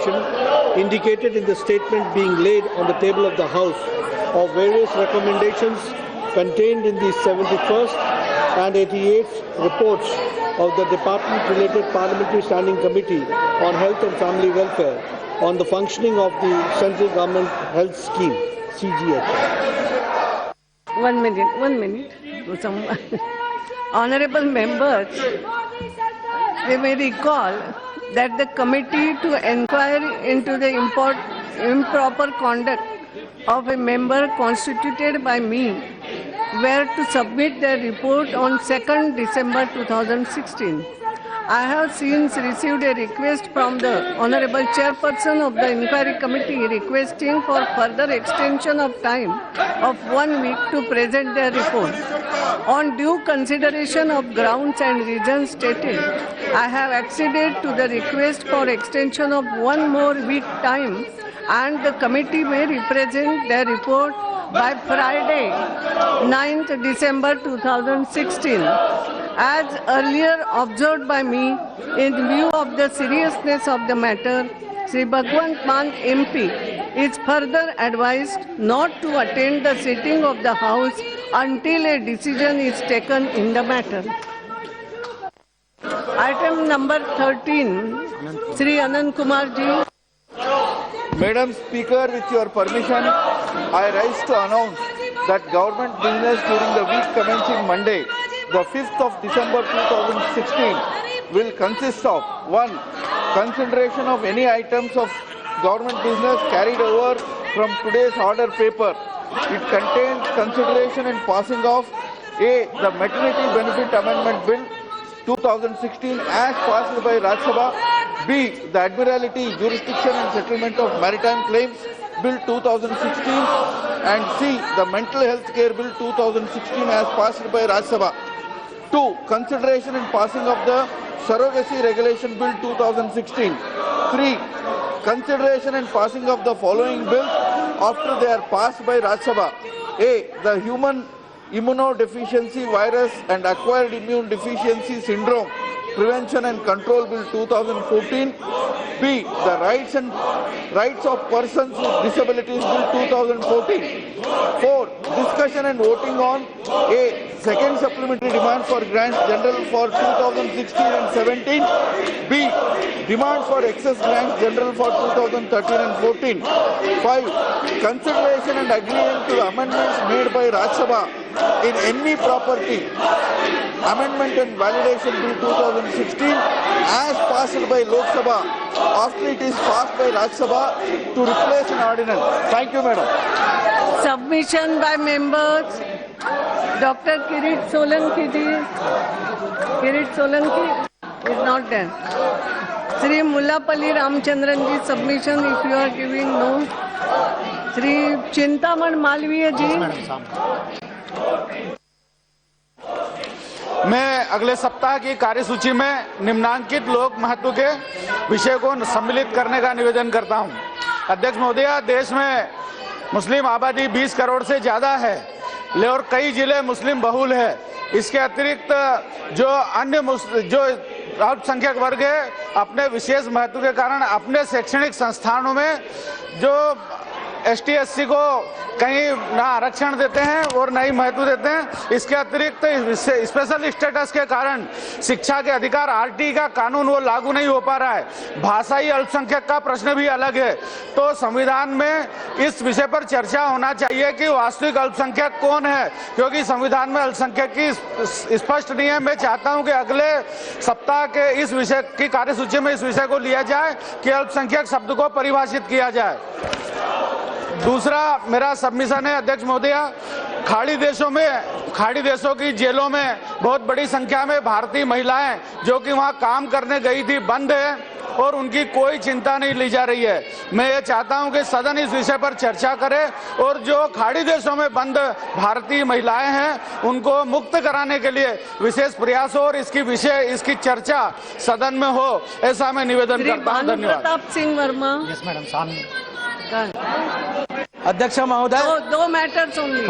recommendation indicated in the statement being laid on the table of the House of various recommendations contained in the 71st and 88th reports of the Department-related Parliamentary Standing Committee on Health and Family Welfare on the functioning of the Central Government Health Scheme, CGH. 1 minute. Honorable members, they may recall that the committee to inquire into the improper conduct of a member constituted by me were to submit their report on 2nd December 2016. I have since received a request from the Honorable Chairperson of the Inquiry Committee requesting for further extension of time of 1 week to present their report. On due consideration of grounds and reasons stated, I have acceded to the request for extension of 1 more week time, and the committee may represent their report by Friday, 9th December 2016. As earlier observed by me, in view of the seriousness of the matter, Sri Bhagwant Mann MP is further advised not to attend the sitting of the House until a decision is taken in the matter. Item number 13, Sri Anand Kumar ji. Madam Speaker, with your permission, I rise to announce that government business during the week commencing Monday, the 5th of December 2016, will consist of 1. Consideration of any items of government business carried over from today's order paper. It contains consideration and passing of A. The Maternity Benefit Amendment Bill 2016 as passed by Rajya Sabha. B. The Admiralty, Jurisdiction and Settlement of Maritime Claims Bill 2016. And C. The Mental Health Care Bill 2016 as passed by Rajya Sabha. 2. Consideration and passing of the Surrogacy Regulation Bill 2016. 3. Consideration and passing of the following bills after they are passed by Rajya Sabha. A. The Human Immunodeficiency Virus and Acquired Immune Deficiency Syndrome Prevention and Control Bill 2014. B. The Rights of Persons with Disabilities Bill 2014. 4. Discussion and voting on A. Second supplementary demand for grants general for 2016 and 17. B. Demand for excess grants general for 2013 and 14. 5. Consideration and agreement to the amendments made by Rajya Sabha in any property amendment and validation bill 2016 as passed by Lok Sabha after it is passed by Rajya Sabha to replace an ordinance. Thank you, Madam. Submission by members. Dr. Kirit Solanki ji. Kirit Solanki is not there. Sri Mullapalli Ramchandran ji, submission if you are giving no. Sri Chintaman Malviya ji. मैं अगले सप्ताह की कार्यसूची में निम्नांकित लोक महत्व के विषय को सम्मिलित करने का निवेदन करता हूं। अध्यक्ष महोदय, देश में मुस्लिम आबादी 20 करोड़ से ज्यादा है और कई जिले मुस्लिम बहुल है। इसके अतिरिक्त जो अन्य जो अल्पसंख्यक वर्ग है अपने विशेष महत्व के कारण अपने शैक्षणिक संस्थानों में जो ST SC को कहीं ना आरक्षण देते हैं और ना ही महत्व देते हैं। इसके अतिरिक्त स्पेशल स्टेटस के कारण शिक्षा के अधिकार RT का कानून वो लागू नहीं हो पा रहा है। भाषाई अल्पसंख्यक का प्रश्न भी अलग है। तो संविधान में इस विषय पर चर्चा होना चाहिए कि वास्तविक अल्पसंख्यक कौन है, क्योंकि संविधान में अल्पसंख्यक की स्पष्ट नहीं है। मैं चाहता हूं कि अगले सप्ताह के इस विषय की कार्यसूची में इस विषय को लिया जाए कि अल्पसंख्यक शब्द को परिभाषित किया जाए। दूसरा मेरा सबमिशन है अध्यक्ष महोदय, खाड़ी देशों की जेलों में बहुत बड़ी संख्या में भारतीय महिलाएं जो कि वहां काम करने गई थी बंद है और उनकी कोई चिंता नहीं ली जा रही है। मैं ये चाहता हूं कि सदन इस विषय पर चर्चा करे और जो खाड़ी देशों में बंद भारतीय महिलाएं हैं उनको मुक्त कराने के लिए विशेष प्रयास हो और इसकी चर्चा सदन में हो, ऐसा मैं निवेदन करता हूं। धन्यवाद। प्रताप सिंह वर्मा। यस मैडम, सामने अध्यक्ष महोदय, दो मैटर्स ओनली।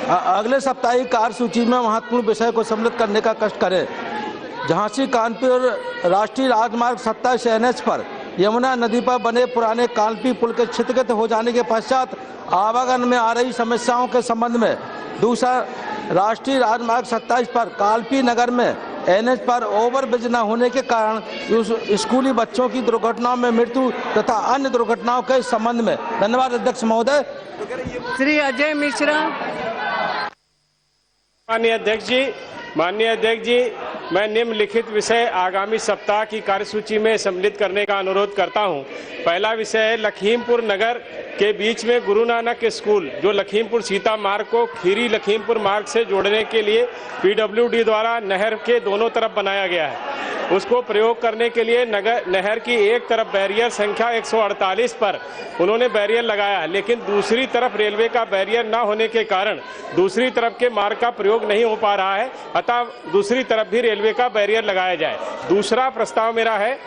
अगले सप्ताह की कार्यसूची में महत्वपूर्ण विषय को सम्मिलित करने का कष्ट करें। झांसी कानपुर राष्ट्रीय राजमार्ग 27 NH पर यमुना नदी पर बने पुराने कालपी पुल के क्षतिग्रस्त हो जाने के पश्चात आवागमन में आ रही समस्याओं के संबंध में। दूसरा, राष्ट्रीय राजमार्ग 27 पर कालपी नगर में एनएच पर ओवरब्रिज न होने के कारण स्कूली बच्चों की दुर्घटनाओं में मृत्यु तथा अन्य दुर्घटनाओं के संबंध में। धन्यवाद अध्यक्ष महोदय। श्री अजय मिश्रा। माननीय अध्यक्ष जी, मैं निम्नलिखित विषय आगामी सप्ताह की कार्यसूची में सम्मिलित करने का अनुरोध करता हूं। पहला विषय है लखीमपुर नगर के बीच में गुरु नानक स्कूल, जो लखीमपुर सीता मार्ग को खीरी लखीमपुर मार्ग से जोड़ने के लिए पीडब्ल्यूडी द्वारा नहर के दोनों तरफ बनाया गया है। उसको प्रयोग करने के लिए नहर की एक तरफ बैरियर संख्या 148 पर उन्होंने बैरियर लगाया है, लेकिन दूसरी तरफ रेलवे का बैरियर न होने के कारण दूसरी तरफ के मार्ग का प्रयोग नहीं हो पा रहा है, अतः दूसरी तरफ भी रेलवे का बैरियर लगाया जाए। दूसरा प्रस्ताव मेरा है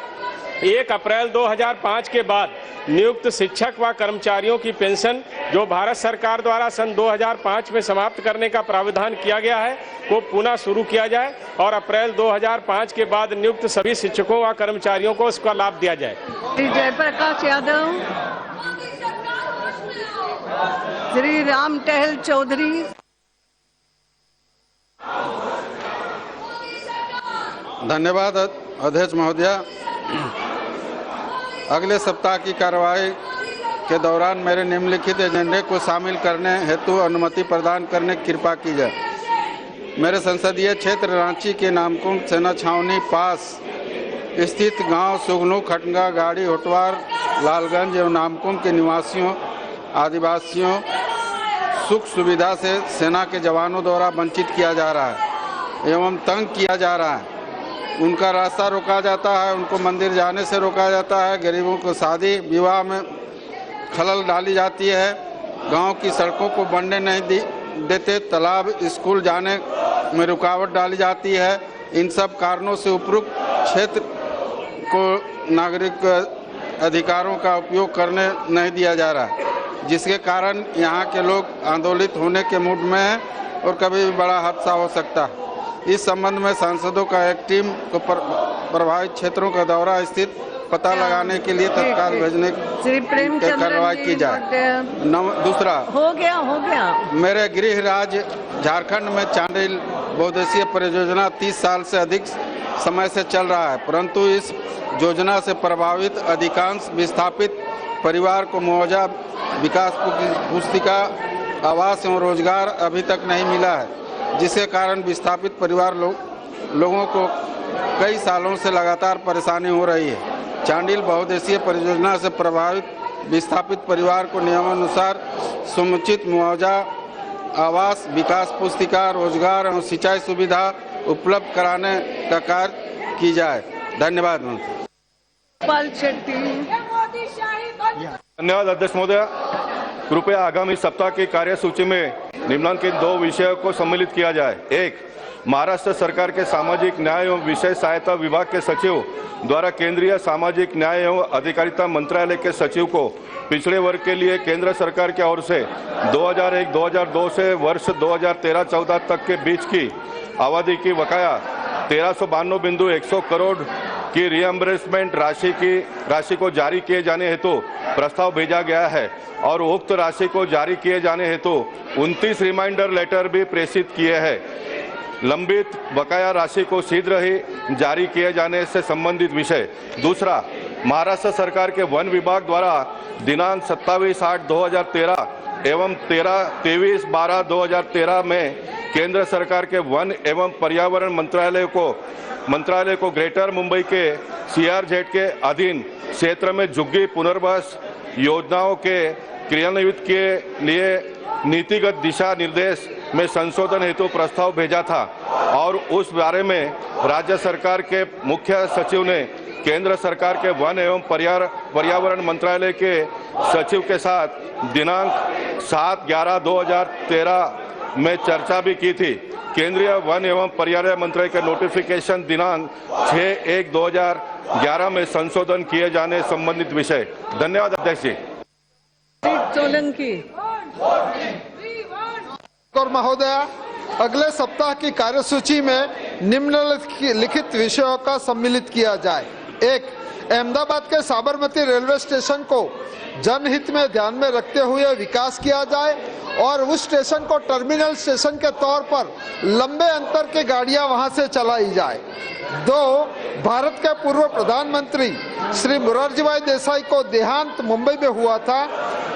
1 अप्रैल 2005 के बाद नियुक्त शिक्षक व कर्मचारियों की पेंशन जो भारत सरकार द्वारा सन 2005 में समाप्त करने का प्रावधान किया गया है को पुनः शुरू किया जाए और अप्रैल 2005 के बाद नियुक्त सभी शिक्षकों व कर्मचारियों को इसका लाभ दिया जाए। श्री जयप्रकाश यादव। श्री राम टहल चौधरी। धन्यवाद अध्यक्ष महोदया। अगले सप्ताह की कार्रवाई के दौरान मेरे निम्नलिखित एजेंडे को शामिल करने हेतु अनुमति प्रदान करने की कृपा की जाए। मेरे संसदीय क्षेत्र रांची के नामकुम सेना छावनी पास स्थित गांव सुगनू, खटंगा, गाड़ी, होटवार, लालगंज एवं नामकुम के निवासियों आदिवासियों सुख सुविधा से सेना के जवानों द्वारा वंचित किया जा रहा है एवं तंग किया जा रहा है। उनका रास्ता रोका जाता है, उनको मंदिर जाने से रोका जाता है, गरीबों को शादी विवाह में खलल डाली जाती है, गांव की सड़कों को बनने नहीं देते, तालाब स्कूल जाने में रुकावट डाली जाती है। इन सब कारणों से उपरोक्त क्षेत्र को नागरिक अधिकारों का उपयोग करने नहीं दिया जा रहा है, जिसके कारण यहाँ के लोग आंदोलित होने के मूड में हैं और कभी भी बड़ा हादसा हो सकता है। इस संबंध में सांसदों का एक टीम को प्रभावित क्षेत्रों का दौरा स्थित पता लगाने के लिए तत्काल भेजने की कार्रवाई की जाए। दूसरा, हो गया मेरे गृह राज्य झारखंड में चांडिल बहुउद्देशीय परियोजना 30 साल से अधिक समय से चल रहा है, परंतु इस योजना से प्रभावित अधिकांश विस्थापित परिवार को मुआवजा, विकास पुस्तिका, आवास एवं रोजगार अभी तक नहीं मिला है, जिसके कारण विस्थापित परिवार लोगों को कई सालों से लगातार परेशानी हो रही है। चांडिल बहुउद्देशीय परियोजना से प्रभावित विस्थापित परिवार को नियमानुसार समुचित मुआवजा, आवास, विकास पुस्तिका, रोजगार एवं सिंचाई सुविधा उपलब्ध कराने का कार्य की जाए। धन्यवाद। धन्यवाद अध्यक्ष महोदय। कृपया आगामी सप्ताह की कार्यसूची में निम्नलिखित 2 विषयों को सम्मिलित किया जाए। 1, महाराष्ट्र सरकार के सामाजिक न्याय एवं विशेष सहायता विभाग के सचिव द्वारा केंद्रीय सामाजिक न्याय एवं अधिकारिता मंत्रालय के सचिव को पिछड़े वर्ग के लिए केंद्र सरकार की ओर से 2001-2002 से वर्ष 2013-14 तक के बीच की अवधि की बकाया 1392.100 करोड़ की रिएम्बर्समेंट राशि को जारी किए जाने हेतु प्रस्ताव भेजा गया है और उक्त राशि को जारी किए जाने हेतु 29 रिमाइंडर लेटर भी प्रेषित किए हैं। लंबित बकाया राशि को शीघ्र ही जारी किए जाने से संबंधित विषय। दूसरा, महाराष्ट्र सरकार के वन विभाग द्वारा दिनांक 27/8/2013 एवं 23/12/2013 में केंद्र सरकार के वन एवं पर्यावरण मंत्रालय को ग्रेटर मुंबई के CRZ के अधीन क्षेत्र में झुग्गी पुनर्वास योजनाओं के क्रियान्वित के लिए नीतिगत दिशा निर्देश में संशोधन हेतु प्रस्ताव भेजा था और उस बारे में राज्य सरकार के मुख्य सचिव ने केंद्र सरकार के वन एवं पर्यावरण मंत्रालय के सचिव के साथ दिनांक 7/11/2013 में चर्चा भी की थी। केंद्रीय वन एवं पर्यावरण मंत्रालय के नोटिफिकेशन दिनांक 6/1/2011 में संशोधन किए जाने संबंधित विषय। धन्यवाद अध्यक्ष जी। सोलंकी। और महोदय, अगले सप्ताह की कार्यसूची में निम्नलिखित विषयों का सम्मिलित किया जाए। 1, अहमदाबाद के साबरमती रेलवे स्टेशन को जनहित में ध्यान में रखते हुए विकास किया जाए और उस स्टेशन को टर्मिनल स्टेशन के तौर पर लंबे अंतर की गाड़ियां वहां से चलाई जाए। 2, भारत के पूर्व प्रधानमंत्री श्री मोरारजी भाई देसाई को देहांत मुंबई में हुआ था।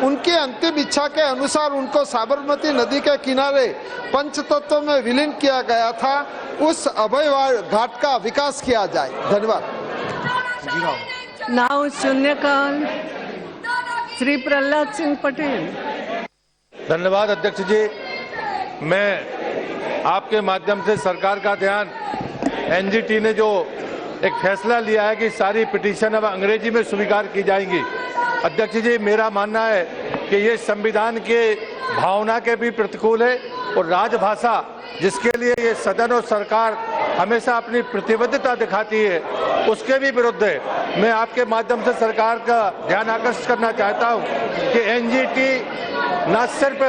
उनकी अंतिम इच्छा के अनुसार उनको साबरमती नदी के किनारे पंचतत्व में विलीन किया गया था। उस अभय घाट का विकास किया जाए। धन्यवाद। नाउ शून्यकाल श्री प्रहलाद सिंह पटेल। धन्यवाद अध्यक्ष जी। मैं आपके माध्यम से सरकार का ध्यान, एनजीटी ने जो एक फैसला लिया है कि सारी पिटीशन अब अंग्रेजी में स्वीकार की जाएंगी। अध्यक्ष जी, मेरा मानना है कि ये संविधान के भावना के भी प्रतिकूल है और राजभाषा जिसके लिए ये सदन और सरकार हमेशा अपनी प्रतिबद्धता दिखाती है उसके भी विरुद्ध है। मैं आपके माध्यम से सरकार का ध्यान आकर्षित करना चाहता हूँ कि एनजीटी न सिर्फ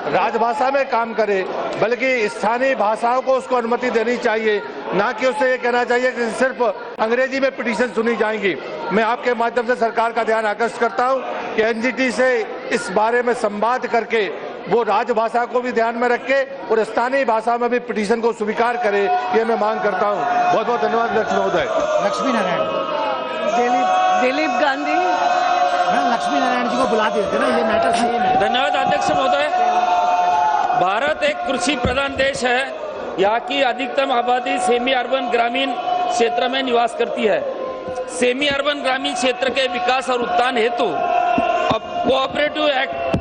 राजभाषा में काम करे बल्कि स्थानीय भाषाओं को उसको अनुमति देनी चाहिए, ना कि उसे ये कहना चाहिए कि सिर्फ अंग्रेजी में पिटीशन सुनी जाएंगी। मैं आपके माध्यम से सरकार का ध्यान आकर्षित करता हूं कि एनजीटी से इस बारे में संवाद करके वो राजभाषा को भी ध्यान में रखे और स्थानीय भाषा में भी पिटीशन को स्वीकार करे, ये मैं मांग करता हूं। बहुत बहुत धन्यवाद अध्यक्ष महोदय। लक्ष्मी नारायण दिलीप गांधी। लक्ष्मी नारायण जी को बुला देते ना, ये मैटर सही है। धन्यवाद अध्यक्ष महोदय। भारत एक कृषि प्रधान देश है। यहाँ की अधिकतम आबादी सेमी अर्बन ग्रामीण क्षेत्र में निवास करती है। सेमी अर्बन ग्रामीण क्षेत्र के विकास और उत्थान हेतु अब कोऑपरेटिव एक्ट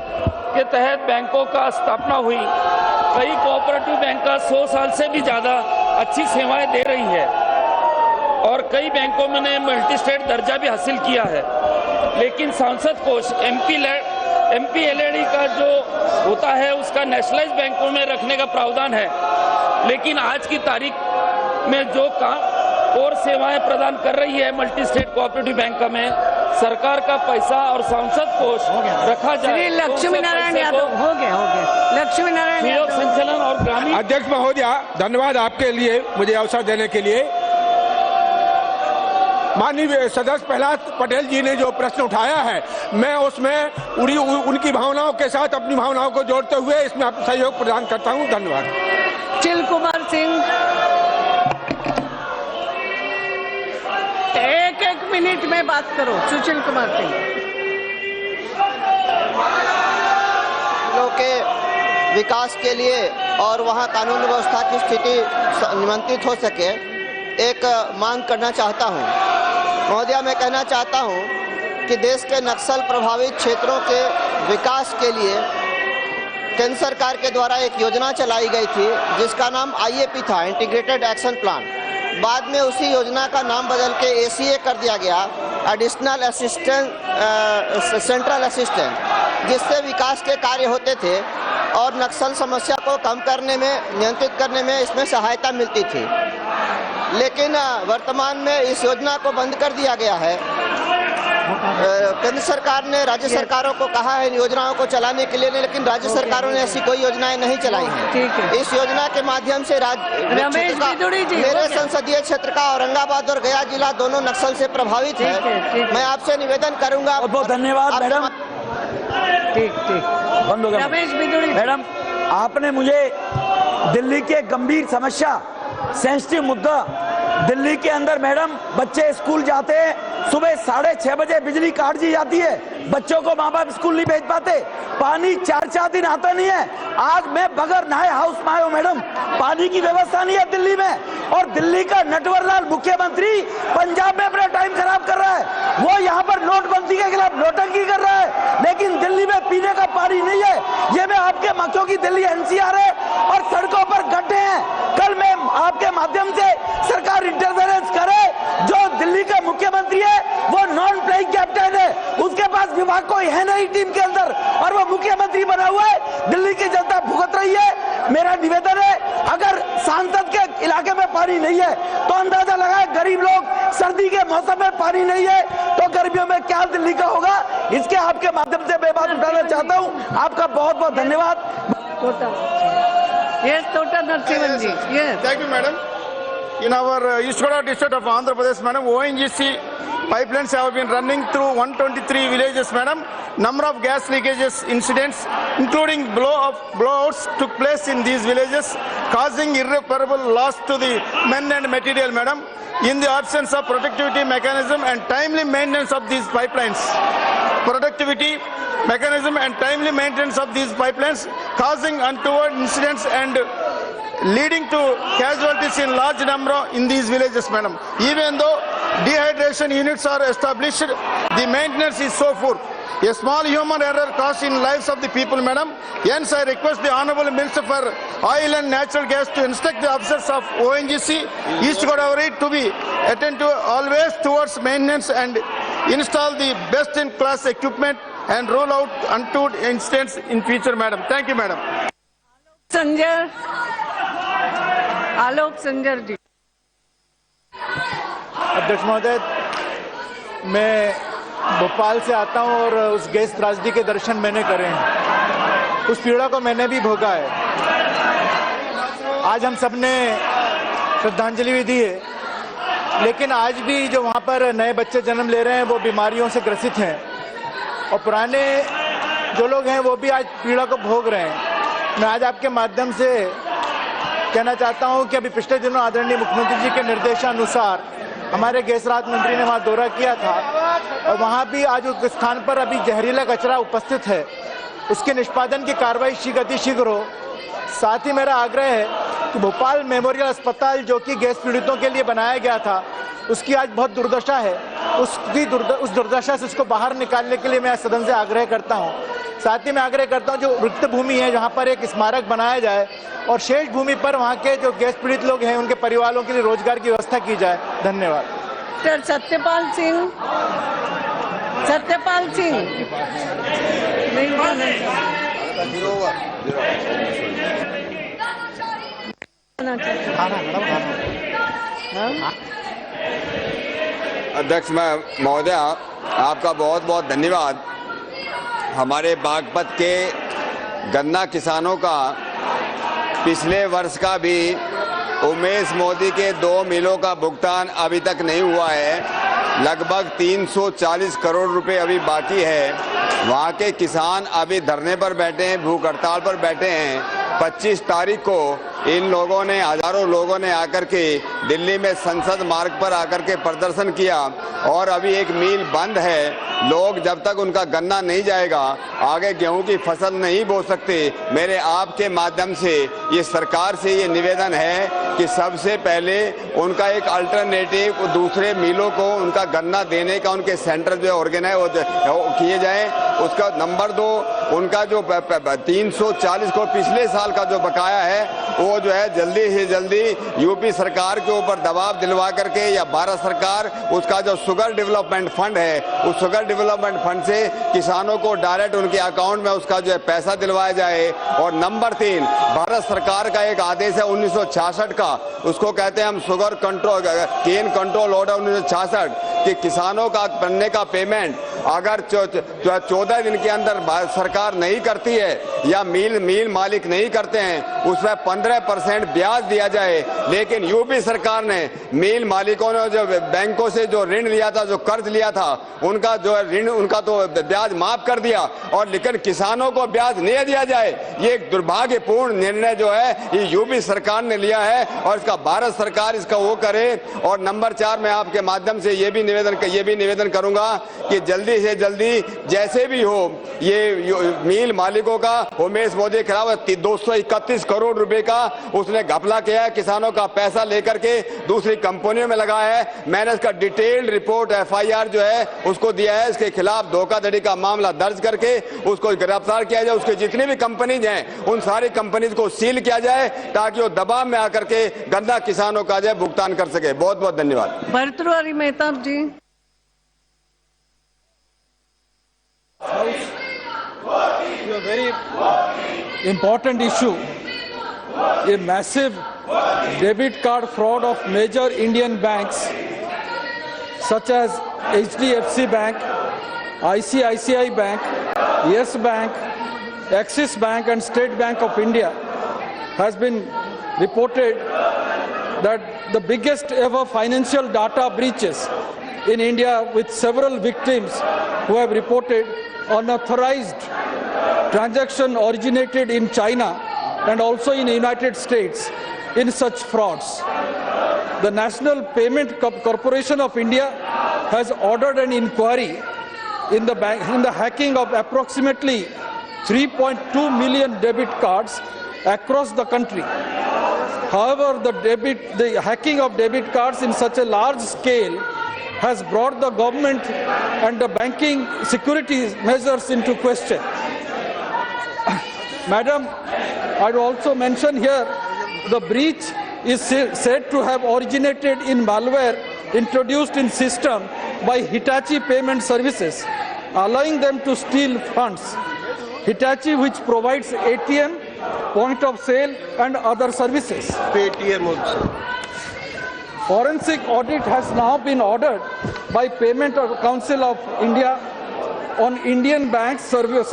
के तहत बैंकों का स्थापना हुई। कई कोऑपरेटिव बैंक का 100 साल से भी ज्यादा अच्छी सेवाएं दे रही है और कई बैंकों में मल्टी स्टेट दर्जा भी हासिल किया है। लेकिन सांसद कोष एमपीएलएडी का जो होता है उसका नेशनलाइज बैंकों में रखने का प्रावधान है। लेकिन आज की तारीख में जो काम और सेवाएं प्रदान कर रही है मल्टी स्टेट कोऑपरेटिव बैंक में, सरकार का पैसा और सांसद कोष रखा जाए। लक्ष्मी नारायण यादव हो गया। लक्ष्मी नारायण सहयोग संचालन और ग्रामीण। अध्यक्ष महोदया, धन्यवाद आपके लिए मुझे अवसर देने के लिए। माननीय सदस्य प्रहलाद पटेल जी ने जो प्रश्न उठाया है, मैं उसमें उनकी भावनाओं के साथ अपनी भावनाओं को जोड़ते हुए इसमें अपना सहयोग प्रदान करता हूं। धन्यवाद। सुशील कुमार सिंह, 1 मिनट में बात करो। सुशील कुमार सिंह। के विकास के लिए और वहां कानून व्यवस्था की स्थिति नियंत्रित हो सके, एक मांग करना चाहता हूं। महोदया, मैं कहना चाहता हूं कि देश के नक्सल प्रभावित क्षेत्रों के विकास के लिए केंद्र सरकार के द्वारा एक योजना चलाई गई थी जिसका नाम आईएपी था, इंटीग्रेटेड एक्शन प्लान। बाद में उसी योजना का नाम बदल के एसीए कर दिया गया, एडिशनल असिस्टेंट सेंट्रल असिस्टेंट, जिससे विकास के कार्य होते थे और नक्सल समस्या को कम करने में, नियंत्रित करने में इसमें सहायता मिलती थी। लेकिन वर्तमान में इस योजना को बंद कर दिया गया है। केंद्र सरकार ने राज्य सरकारों को कहा है इन योजनाओं को चलाने के लिए, लेकिन राज्य सरकारों ने ऐसी कोई योजनाएं नहीं चलाई हैं। इस योजना के माध्यम से मेरे संसदीय क्षेत्र का औरंगाबाद और गया जिला दोनों नक्सल से प्रभावित है। मैं आपसे निवेदन करूंगा। बहुत धन्यवाद मैडम। बंद हो गया। मैडम, आपने मुझे दिल्ली के गंभीर समस्या, सेंसिटिव मुद्दा, दिल्ली के अंदर मैडम बच्चे स्कूल जाते हैं, सुबह 6:30 बजे बिजली काट दी जाती है, बच्चों को माँ बाप स्कूल नहीं भेज पाते, पानी 4 दिन आता नहीं है। आज मैं बगैर नहाए हाउस में आया हूँ मैडम, पानी की व्यवस्था नहीं है दिल्ली में। और दिल्ली का नटवर लाल मुख्यमंत्री पंजाब में अपना टाइम खराब कर रहा है। वो यहाँ पर नोटबंदी के खिलाफ नोटंकी कर रहा है, लेकिन दिल्ली में पीने का पानी नहीं है। ये मैं आपके मक्खों की दिल्ली एनसीआर है और सड़कों पर गड्ढे हैं। कल मैं आपके माध्यम से सरकार इंटरफेरेंस करे। जो दिल्ली का मुख्यमंत्री है वो नॉन प्लेइंग कैप्टन है, उसके पास विभाग कोई है नहीं टीम के अंदर और वो मुख्यमंत्री बना हुआ है। दिल्ली की जनता भुगत रही है। मेरा निवेदन है, अगर सांसद के इलाके में पानी नहीं है तो अंदाजा लगाए गरीब लोग, सर्दी के मौसम में पानी नहीं है तो गर्मियों में क्या दिल्ली का होगा। इसके आपके माध्यम से मैं बात उठाना चाहता हूँ। आपका बहुत बहुत धन्यवाद। Yes, Tota Narasimhan ji. Yes. Thank you, madam. In our East Godavari district of Andhra Pradesh, madam, ONGC pipelines have been running through 123 villages, madam. Number of gas leakages incidents, including blowouts, took place in these villages, causing irreparable loss to the men and material, madam. In the absence of productivity mechanism and timely maintenance of these pipelines, causing untoward incidents and leading to casualties in large number in these villages, madam. Even though dehydration units are established, the maintenance is so poor. A small human error costs in lives of the people, madam. Hence, I request the Honorable Minister for Oil and Natural Gas to instruct the officers of ONGC, East Godavari, to be attentive always towards maintenance and install the best-in-class equipment and roll out untoward incidents in future, madam. Thank you, madam. Alok Sanjar जी। अध्यक्ष महोदय, मैं भोपाल से आता हूं और उस gas त्रासदी के दर्शन मैंने करे हैं, उस पीड़ा को मैंने भी भोगा है। आज हम सबने श्रद्धांजलि भी दी है, लेकिन आज भी जो वहां पर नए बच्चे जन्म ले रहे हैं वो बीमारियों से ग्रसित हैं और पुराने जो लोग हैं वो भी आज पीड़ा को भोग रहे हैं। मैं आज आपके माध्यम से कहना चाहता हूं कि अभी पिछले दिनों आदरणीय मुख्यमंत्री जी के निर्देशानुसार हमारे गैस राज्य मंत्री ने वहां दौरा किया था और वहां भी आज उस स्थान पर अभी जहरीला कचरा उपस्थित है, उसके निष्पादन की कार्रवाई शीघ्र हो। साथ ही मेरा आग्रह है कि भोपाल मेमोरियल अस्पताल जो कि गैस पीड़ितों के लिए बनाया गया था, उसकी आज बहुत दुर्दशा है, उस दुर्दशा से उसको बाहर निकालने के लिए मैं सदन से आग्रह करता हूं। साथ ही मैं आग्रह करता हूं जो रिक्त भूमि है जहां पर एक स्मारक बनाया जाए और शेष भूमि पर वहां के जो गैस पीड़ित लोग हैं उनके परिवारों के लिए रोजगार की व्यवस्था की जाए। धन्यवाद। डॉक्टर सत्यपाल सिंह नहीं अध्यक्ष महोदय, आपका बहुत बहुत धन्यवाद। हमारे बागपत के गन्ना किसानों का पिछले वर्ष का भी उमेश मोदी के 2 मिलों का भुगतान अभी तक नहीं हुआ है। लगभग 340 करोड़ रुपए अभी बाकी है। वहाँ के किसान अभी धरने पर बैठे हैं, भूख हड़ताल पर बैठे हैं। 25 तारीख को इन लोगों ने, हजारों लोगों ने आकर के दिल्ली में संसद मार्ग पर आकर के प्रदर्शन किया और अभी एक मिल बंद है। लोग जब तक उनका गन्ना नहीं जाएगा आगे गेहूं की फसल नहीं बो सकते। मेरे आपके माध्यम से ये सरकार से ये निवेदन है कि सबसे पहले उनका एक अल्टरनेटिव दूसरे मिलों को उनका गन्ना देने का उनके सेंटर जो ऑर्गेनाइज किए जाए। उसका नंबर 2, उनका जो 340 को पिछले साल का जो बकाया है वो जो है जल्दी से जल्दी यूपी सरकार के ऊपर दबाव दिलवा करके या भारत सरकार उसका जो शुगर डेवलपमेंट फंड है उस शुगर डेवलपमेंट फंड से किसानों को डायरेक्ट उनके अकाउंट में उसका जो है पैसा दिलवाया जाए। और नंबर 3, भारत सरकार का एक आदेश है 1966 का, उसको कहते हैं हम शुगर कंट्रोल केन कंट्रोल ऑर्डर 1966, कि किसानों का बनने का पेमेंट अगर 14 दिन के अंदर भारत सरकार नहीं करती है या मिल मालिक नहीं करते हैं उस पर 15% ब्याज दिया जाए। लेकिन यूपी सरकार ने मिल मालिकों ने जो बैंकों से जो ऋण लिया था, जो कर्ज लिया था, उनका जो ऋण उनका तो ब्याज माफ कर दिया और लेकिन किसानों को ब्याज नहीं दिया जाए। ये एक दुर्भाग्यपूर्ण निर्णय जो है ये यूपी सरकार ने लिया है और इसका भारत सरकार इसका वो करे। और नंबर 4, मैं आपके माध्यम से ये भी निवेदन करूंगा कि जल्दी से जल्दी जैसे भी हो ये मिल मालिकों का उमेश मोदी के खिलाफ 231 करोड़ रुपए का उसने घपला किया है, किसानों का पैसा लेकर के दूसरी कंपनियों में लगाया है। मैंने इसका डिटेल्ड रिपोर्ट FIR जो है उसको दिया है। इसके खिलाफ धोखाधड़ी का मामला दर्ज करके उसको गिरफ्तार किया जाए। उसके जितनी भी कंपनीज हैं उन सारी कंपनीज को सील किया जाए ताकि वो दबाव में आकर के गन्ना किसानों का जो भुगतान कर सके। बहुत बहुत धन्यवाद। भर्तृहरि मेहताब जी। A very important issue, a massive debit card fraud of major Indian banks such as HDFC Bank, ICICI Bank, Yes Bank, Axis Bank and State Bank of India has been reported that the biggest ever financial data breaches in India with several victims who have reported unauthorized transaction originated in China and also in the United States in such frauds. The National Payment Corporation of India has ordered an inquiry in the hacking of approximately 3.2 million debit cards across the country. However, the hacking of debit cards in such a large scale has brought the government and the banking security measures into question. Madam, I would also mention here the breach is said to have originated in malware introduced in system by Hitachi Payment Services, allowing them to steal funds. Hitachi, which provides ATM, point of sale and other services. Paytm also. Forensic audit has now been ordered by Payment Council of India on Indian banks servers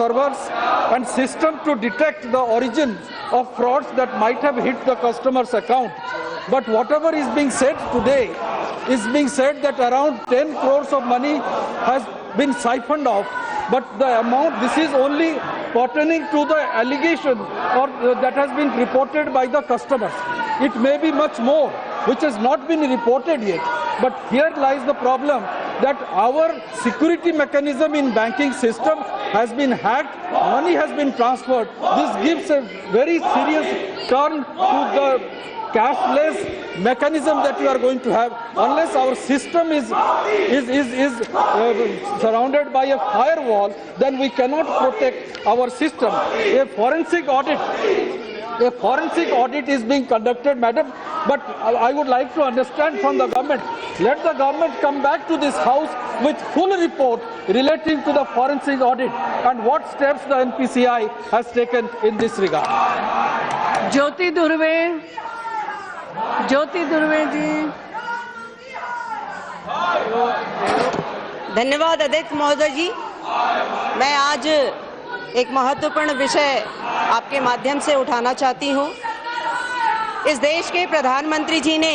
and system to detect the origin of frauds that might have hit the customer's account. But whatever is being said today is being said that around 10 crores of money has been siphoned off. But the amount, this is only pertaining to the allegation or that has been reported by the customers. It may be much more which has not been reported yet. But here lies the problem that our security mechanism in banking system has been hacked, money has been transferred. This gives a very serious turn to the cashless mechanism that we are going to have. Unless our system is surrounded by a firewall, then we cannot protect our system. A forensic audit is being conducted, madam, but I would like to understand from the government, let the government come back to this house with full report relating to the forensic audit and what steps the NPCI has taken in this regard. ज्योति दुर्वे जी। धन्यवाद अध्यक्ष महोदय जी। मैं आज एक महत्वपूर्ण विषय आपके माध्यम से उठाना चाहती हूँ। इस देश के प्रधानमंत्री जी ने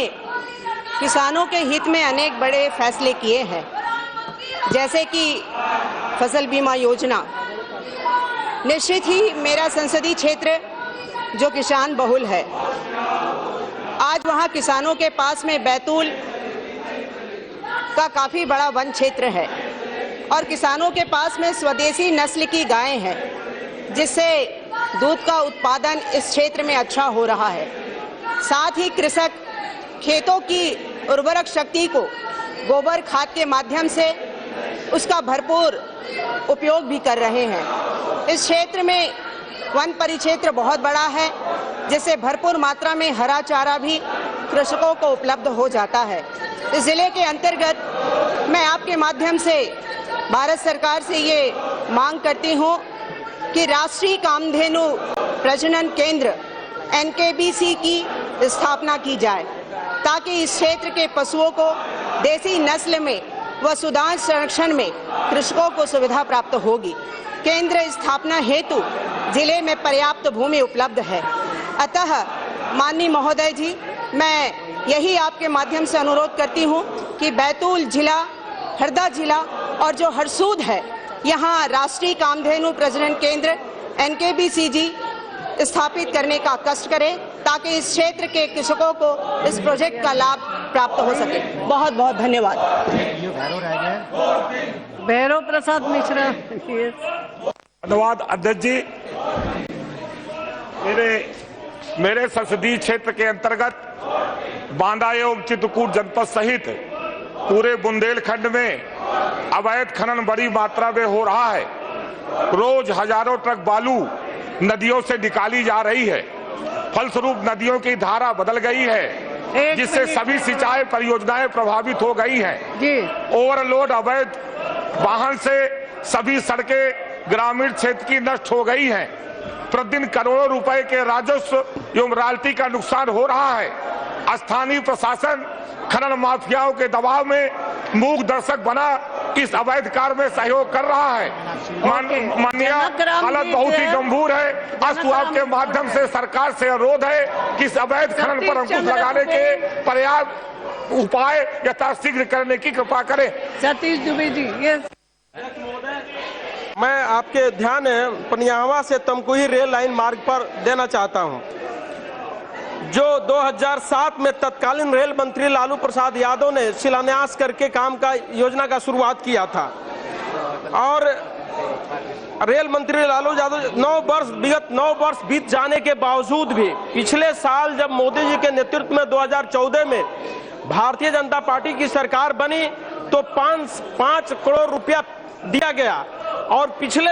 किसानों के हित में अनेक बड़े फैसले किए हैं, जैसे कि फसल बीमा योजना। निश्चित ही मेरा संसदीय क्षेत्र जो किसान बहुल है, आज वहाँ किसानों के पास में बैतूल का काफ़ी बड़ा वन क्षेत्र है और किसानों के पास में स्वदेशी नस्ल की गायें हैं, जिससे दूध का उत्पादन इस क्षेत्र में अच्छा हो रहा है। साथ ही कृषक खेतों की उर्वरक शक्ति को गोबर खाद के माध्यम से उसका भरपूर उपयोग भी कर रहे हैं। इस क्षेत्र में वन परिक्षेत्र बहुत बड़ा है, जिससे भरपूर मात्रा में हरा चारा भी कृषकों को उपलब्ध हो जाता है। इस जिले के अंतर्गत मैं आपके माध्यम से भारत सरकार से ये मांग करती हूँ कि राष्ट्रीय कामधेनु प्रजनन केंद्र NKBC की स्थापना की जाए, ताकि इस क्षेत्र के पशुओं को देसी नस्ल में व सुधार संरक्षण में कृषकों को सुविधा प्राप्त होगी। केंद्र स्थापना हेतु जिले में पर्याप्त भूमि उपलब्ध है। अतः माननीय महोदय जी, मैं यही आपके माध्यम से अनुरोध करती हूं कि बैतूल जिला, हरदा जिला और जो हरसूद है, यहां राष्ट्रीय कामधेनु प्रजनन केंद्र NKBC जी स्थापित करने का कष्ट करें, ताकि इस क्षेत्र के कृषकों को इस प्रोजेक्ट का लाभ प्राप्त हो सके। बहुत बहुत धन्यवाद। भैरव प्रसाद मिश्रा। धन्यवाद अध्यक्ष जी। मेरे संसदीय क्षेत्र के अंतर्गत बांदा एवं चित्रकूट जनपद सहित पूरे बुंदेलखंड में अवैध खनन बड़ी मात्रा में हो रहा है। रोज हजारों ट्रक बालू नदियों से निकाली जा रही है। फलस्वरूप नदियों की धारा बदल गई है, जिससे सभी सिंचाई परियोजनाएं प्रभावित हो गई हैं। ओवरलोड अवैध वाहन से सभी सड़कें ग्रामीण क्षेत्र की नष्ट हो गई हैं। प्रतिदिन करोड़ों रुपए के राजस्व एवं रॉयल्टी का नुकसान हो रहा है। स्थानीय प्रशासन खनन माफियाओं के दबाव में मूक दर्शक बना इस अवैध कार्य में सहयोग कर रहा है। माननीय, हालत बहुत ही गंभीर है। अस्तु आपके माध्यम से सरकार से अनुरोध है कि इस अवैध खनन पर अंकुश लगाने के पर्याप्त उपाय यथाशीघ्र करने की कृपा करें। सतीश दुबे जी, यस। मैं आपके ध्यान पनियावा से तमकुही रेल लाइन मार्ग पर देना चाहता हूं, जो 2007 में तत्कालीन रेल मंत्री लालू प्रसाद यादव ने शिलान्यास करके काम का योजना का शुरुआत किया था। और रेल मंत्री लालू यादव विगत 9 वर्ष बीत जाने के बावजूद भी पिछले साल जब मोदी जी के नेतृत्व में 2014 में भारतीय जनता पार्टी की सरकार बनी तो 5 करोड़ रुपया दिया गया और पिछले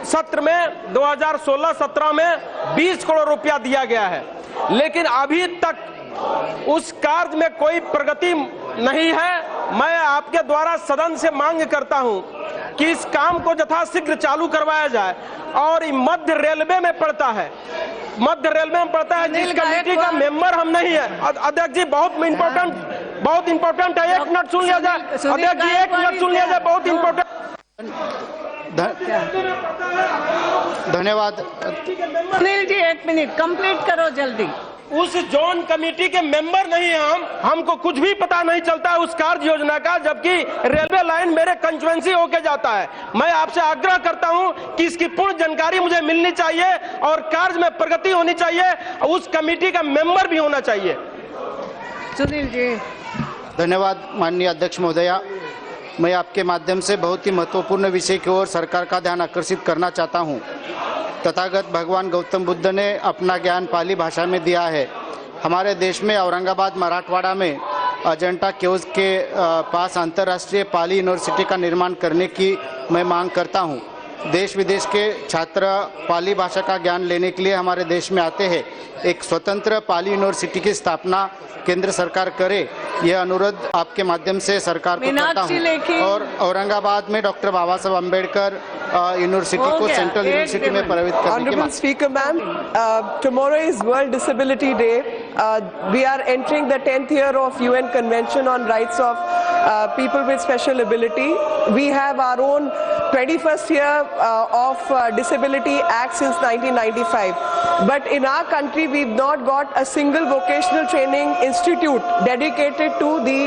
सत्र में 2016-17 में 20 करोड़ रुपया दिया गया है, लेकिन अभी तक उस कार्य में कोई प्रगति नहीं है। मैं आपके द्वारा सदन से मांग करता हूं कि इस काम को यथाशीघ्र चालू करवाया जाए। और मध्य रेलवे में पड़ता है, जिस कमेटी का मेंबर हम नहीं है। अध्यक्ष जी बहुत इंपॉर्टेंट है, 1 मिनट सुन लिया जाए। अध्यक्ष जी 1 मिनट सुन लिया जाए, बहुत इंपॉर्टेंट। धन्यवाद। सुनील जी 1 मिनट कंप्लीट करो जल्दी। उस जोन कमेटी के मेंबर नहीं है हमको कुछ भी पता नहीं चलता उस कार्य योजना का, जबकि रेलवे लाइन मेरे कंस्टिट्यूएंसी होके जाता है। मैं आपसे आग्रह करता हूं कि इसकी पूर्ण जानकारी मुझे मिलनी चाहिए और कार्य में प्रगति होनी चाहिए, उस कमेटी का मेंबर भी होना चाहिए। सुनील जी। धन्यवाद माननीय अध्यक्ष महोदया। मैं आपके माध्यम से बहुत ही महत्वपूर्ण विषय की ओर सरकार का ध्यान आकर्षित करना चाहता हूं। तथागत भगवान गौतम बुद्ध ने अपना ज्ञान पाली भाषा में दिया है। हमारे देश में औरंगाबाद मराठवाड़ा में अजंता केव्स के पास अंतर्राष्ट्रीय पाली यूनिवर्सिटी का निर्माण करने की मैं मांग करता हूं। देश विदेश के छात्र पाली भाषा का ज्ञान लेने के लिए हमारे देश में आते हैं। एक स्वतंत्र पाली यूनिवर्सिटी की स्थापना केंद्र सरकार करे, यह अनुरोध आपके माध्यम से सरकार को करता हूं। और औरंगाबाद में डॉक्टर बाबा साहब अम्बेडकर यूनिवर्सिटी को सेंट्रल यूनिवर्सिटी में परिवर्तित करने की मांग। Speaker ma'am, tomorrow is World Disability Day. We are entering the 10th year of UN Convention on Rights of People with Special Ability. We have our own 21st year of Disability Act since 1995. But in our country, we've not got a single vocational training institute dedicated to the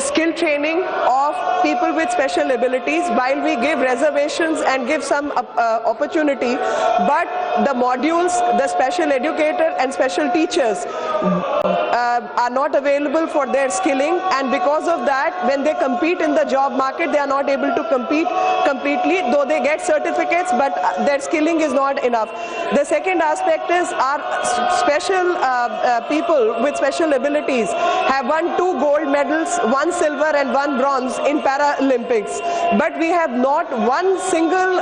skill training of people with special abilities. While we give reservations and give some opportunity, but the modules, the special educator and special teachers are not available for their skilling, and because of that, when they compete in the job market, they are not able to compete completely, though they get certificates, but their skilling is not enough. The second aspect is our special people with special abilities have won 2 gold medals, 1 silver and 1 bronze in Paralympics, but we have not one single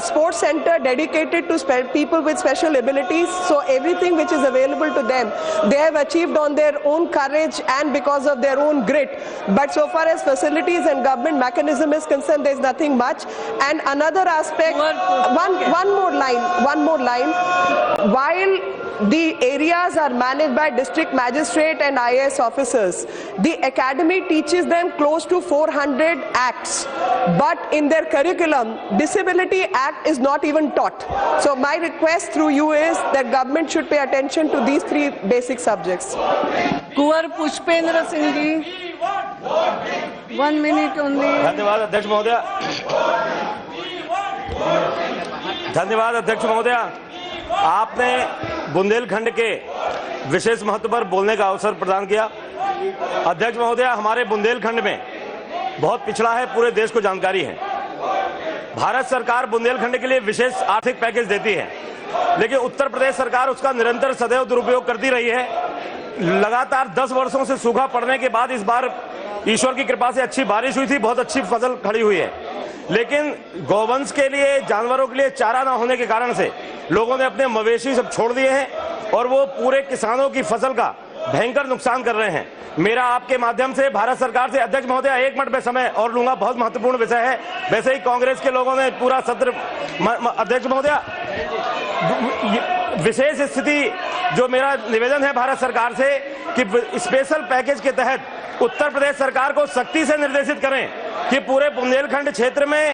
sports center dedicated to people with special abilities. So everything which is available to them, they have achieved on their own courage and because of their own grit. But so far as facilities and government mechanism is concerned, there is nothing much. And another aspect, one more line. While the areas are managed by district magistrate and IAS officers, the academy teaches them close to 400 acts, but in their curriculum, Disability Act is not even taught. So my request through you is that government should pay attention to these 3 basic subjects. Kunwar Pushpendra Singh ji 1 minute only. धन्यवाद अध्यक्ष महोदया। आपने बुंदेलखंड के विशेष महत्व पर बोलने का अवसर प्रदान किया। अध्यक्ष महोदया, हमारे बुंदेलखंड में बहुत पिछड़ा है, पूरे देश को जानकारी है। भारत सरकार बुंदेलखंड के लिए विशेष आर्थिक पैकेज देती है, लेकिन उत्तर प्रदेश सरकार उसका निरंतर सदैव दुरुपयोग करती रही है। लगातार 10 वर्षों से सूखा पड़ने के बाद इस बार ईश्वर की कृपा से अच्छी बारिश हुई थी, बहुत अच्छी फसल खड़ी हुई है, लेकिन गौवंश के लिए, जानवरों के लिए चारा ना होने के कारण से लोगों ने अपने मवेशी सब छोड़ दिए हैं और वो पूरे किसानों की फसल का भयंकर नुकसान कर रहे हैं। मेरा आपके माध्यम से भारत सरकार से, अध्यक्ष महोदया 1 मिनट में समय और लूंगा, बहुत महत्वपूर्ण विषय है। वैसे ही कांग्रेस के लोगों ने पूरा सत्र, अध्यक्ष महोदया विशेष स्थिति, जो मेरा निवेदन है भारत सरकार से कि स्पेशल पैकेज के तहत उत्तर प्रदेश सरकार को सख्ती से निर्देशित करें कि पूरे बुंदेलखंड क्षेत्र में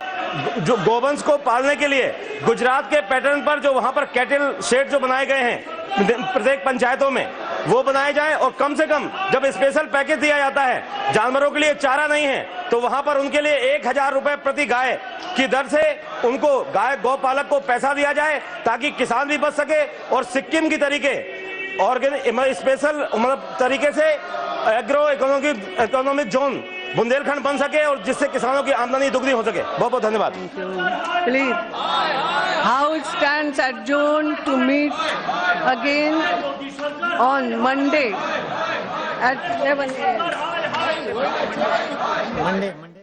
जो गोवंश को पालने के लिए गुजरात के पैटर्न पर जो वहां पर कैटल शेड जो बनाए गए हैं प्रत्येक पंचायतों में, वो बनाए जाए, और कम से कम जब स्पेशल पैकेज दिया जाता है, जानवरों के लिए चारा नहीं है, तो वहां पर उनके लिए 1000 रुपए प्रति गाय की दर से उनको गौपालक को पैसा दिया जाए, ताकि किसान भी बच सके और सिक्किम की तरीके ऑर्गेनिक स्पेशल मतलब तरीके से एग्रो इकोनॉमिक जोन बुंदेलखंड बन सके, और जिससे किसानों की आमदनी दुगनी हो सके। बहुत बहुत धन्यवाद। Please, House stands adjourned to meet again on Monday at 11 a.m. Monday.